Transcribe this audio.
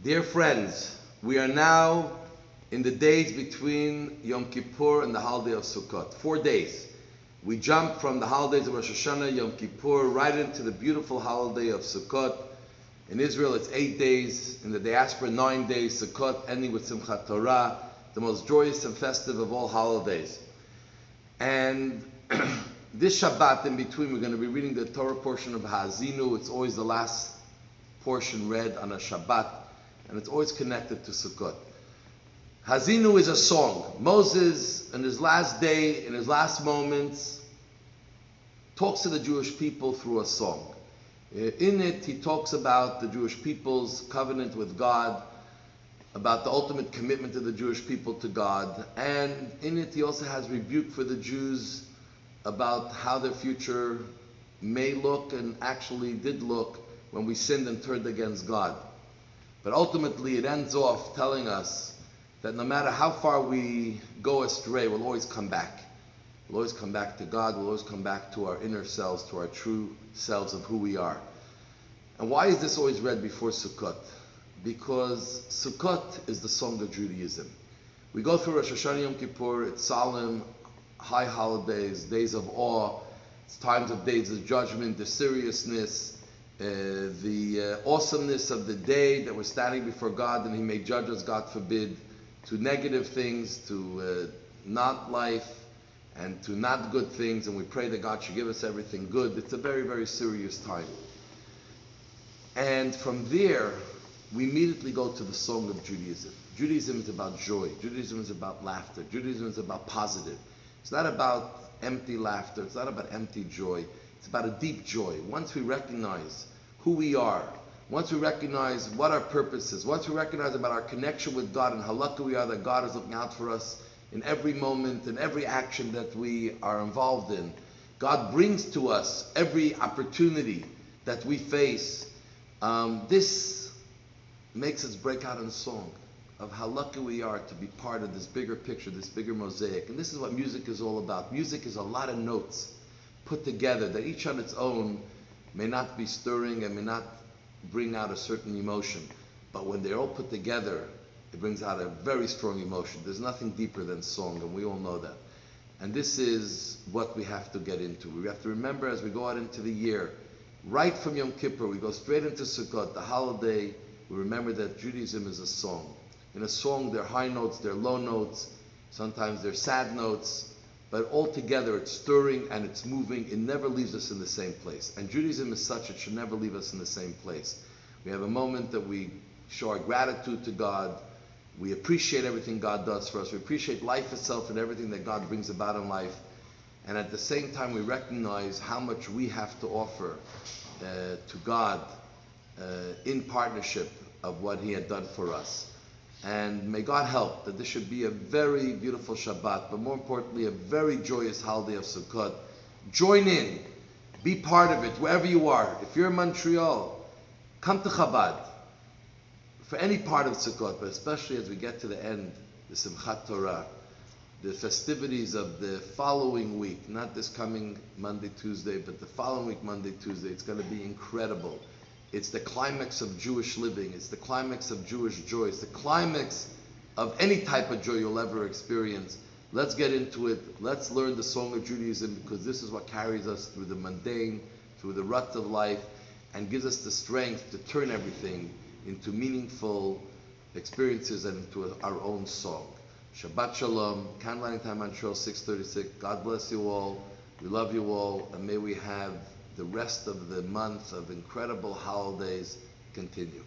Dear friends, we are now in the days between Yom Kippur and the holiday of Sukkot. 4 days. We jump from the holidays of Rosh Hashanah, Yom Kippur, right into the beautiful holiday of Sukkot. In Israel, it's 8 days. In the diaspora, 9 days. Sukkot ending with Simchat Torah, the most joyous and festive of all holidays. And this Shabbat in between, we're going to be reading the Torah portion of Ha'azinu. It's always the last portion read on a Shabbat, and it's always connected to Sukkot. Ha'azinu is a song. Moses, in his last day, in his last moments, talks to the Jewish people through a song. In it, he talks about the Jewish people's covenant with God, about the ultimate commitment of the Jewish people to God, and in it he also has rebuke for the Jews about how their future may look and actually did look when we sinned and turned against God. But ultimately it ends off telling us that no matter how far we go astray, we'll always come back. We'll always come back to God, we'll always come back to our inner selves, to our true selves of who we are. And why is this always read before Sukkot? Because Sukkot is the song of Judaism. We go through Rosh Hashanah, Yom Kippur, it's solemn, high holidays, days of awe, it's times of days of judgment, the seriousness, the awesomeness of the day that we're standing before God and He may judge us, God forbid, to negative things, to not life, and to not good things, and we pray that God should give us everything good. It's a very, very serious time. And from there, we immediately go to the song of Judaism. Judaism is about joy. Judaism is about laughter. Judaism is about positive. It's not about empty laughter. It's not about empty joy. It's about a deep joy. Once we recognize who we are, once we recognize what our purpose is, once we recognize about our connection with God and how lucky we are that God is looking out for us in every moment, in every action that we are involved in, God brings to us every opportunity that we face. This makes us break out in song of how lucky we are to be part of this bigger picture, this bigger mosaic. And this is what music is all about. Music is a lot of notes put together that each on its own may not be stirring and may not bring out a certain emotion. But when they're all put together, it brings out a very strong emotion. There's nothing deeper than song, and we all know that. And this is what we have to get into. We have to remember as we go out into the year, right from Yom Kippur, we go straight into Sukkot, the holiday, we remember that Judaism is a song. In a song, there are high notes, there are low notes, sometimes there are sad notes, but altogether it's stirring and it's moving. It never leaves us in the same place. And Judaism is such, it should never leave us in the same place. We have a moment that we show our gratitude to God. We appreciate everything God does for us. We appreciate life itself and everything that God brings about in life. And at the same time, we recognize how much we have to offer to God in partnership of what He had done for us. And may God help that this should be a very beautiful Shabbat, but more importantly, a very joyous holiday of Sukkot. Join in, be part of it, wherever you are. If you're in Montreal, come to Chabad for any part of Sukkot, but especially as we get to the end, the Simchat Torah, the festivities of the following week, not this coming Monday, Tuesday, but the following week, Monday, Tuesday. It's going to be incredible. It's the climax of Jewish living. It's the climax of Jewish joy. It's the climax of any type of joy you'll ever experience. Let's get into it. Let's learn the song of Judaism, because this is what carries us through the mundane, through the ruts of life, and gives us the strength to turn everything into meaningful experiences and into our own song. Shabbat Shalom, Candlelighting Time Montreal 636. God bless you all. We love you all, and may we have the rest of the month of incredible holidays continue.